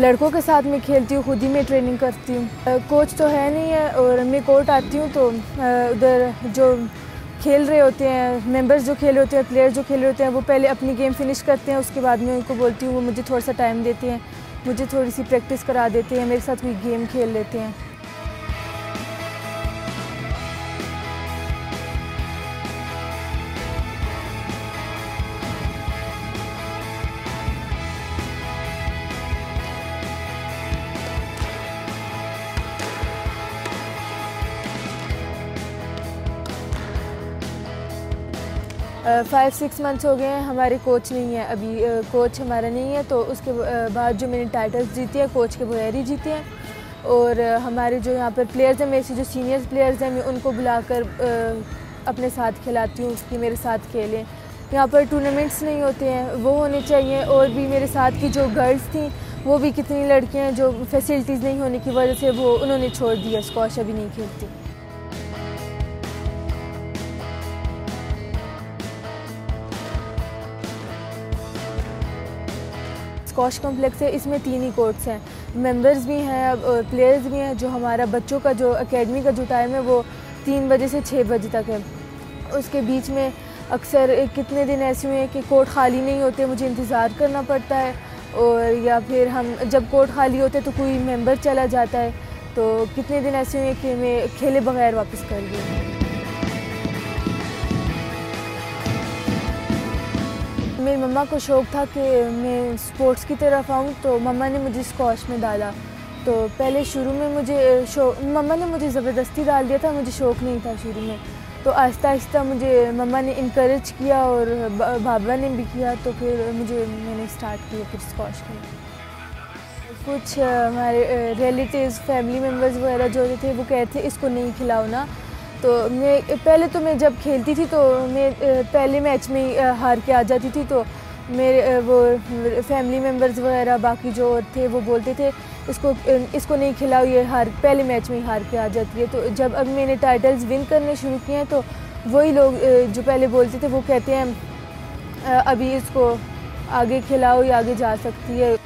लड़कों के साथ मैं खेलती हूँ, खुद ही मैं ट्रेनिंग करती हूँ। कोच तो है नहीं है और मैं कोर्ट आती हूँ तो उधर जो खेल रहे होते हैं, मेंबर्स जो खेल रहे होते हैं, प्लेयर्स जो खेल रहे होते हैं, वो पहले अपनी गेम फिनिश करते हैं। उसके बाद मैं उनको बोलती हूँ, वो मुझे थोड़ा सा टाइम देते हैं, मुझे थोड़ी सी प्रैक्टिस करा देते हैं, मेरे साथ कोई गेम खेल लेते हैं। 5-6 मंथ्स हो गए हैं, हमारे कोच नहीं है अभी। कोच हमारा नहीं है, तो उसके बाद जो मैंने टाइटल्स जीते हैं कोच के बगैर ही जीते हैं। और हमारे जो यहाँ पर प्लेयर्स हैं, मेरे से जो सीनियर प्लेयर्स हैं, मैं उनको बुलाकर अपने साथ खिलाती हूँ कि मेरे साथ खेलें। यहाँ पर टूर्नामेंट्स नहीं होते हैं, वो होने चाहिए। और भी मेरे साथ की जो गर्ल्स थी, वो भी कितनी लड़कियाँ हैं जो फैसिलिटीज़ नहीं होने की वजह से वो उन्होंने छोड़ दिया, स्क्वॉश अभी नहीं खेलती। स्क्वॉश कॉम्प्लेक्स है, इसमें 3 ही कोर्ट्स हैं। मेंबर्स भी हैं और प्लेयर्स भी हैं। जो हमारा बच्चों का जो एकेडमी का जो टाइम है वो 3 बजे से 6 बजे तक है। उसके बीच में अक्सर कितने दिन ऐसे हुए हैं कि कोर्ट खाली नहीं होते, मुझे इंतज़ार करना पड़ता है। और या फिर हम जब कोर्ट खाली होते तो कोई मेंबर चला जाता है, तो कितने दिन ऐसे हुए कि मैं खेले बगैर वापस कर गई। मेरी मम्मा को शौक़ था कि मैं स्पोर्ट्स की तरफ आऊँ, तो मम्मा ने मुझे स्क्वॉश में डाला। तो पहले शुरू में मम्मा ने मुझे ज़बरदस्ती डाल दिया था, मुझे शौक़ नहीं था शुरू में। तो आहिस्ता आहिस्ता मुझे मम्मा ने इनकरेज किया और बाबा ने भी किया, तो फिर मैंने स्टार्ट किया फिर स्क्वॉश में। कुछ हमारे रिलेटिव्स, फैमिली मेम्बर्स वगैरह जो थे वो कहते थे इसको नहीं खिलाओ ना। तो मैं जब खेलती थी तो मैं पहले मैच में ही हार के आ जाती थी। तो मेरे वो फैमिली मेम्बर्स वगैरह बाकी जो थे वो बोलते थे इसको नहीं खिलाओ, ये पहले मैच में ही हार के आ जाती है। तो जब अब मैंने टाइटल्स विन करने शुरू किए हैं तो वही लोग जो पहले बोलते थे वो कहते हैं अभी इसको आगे खिलाओ, ये आगे जा सकती है।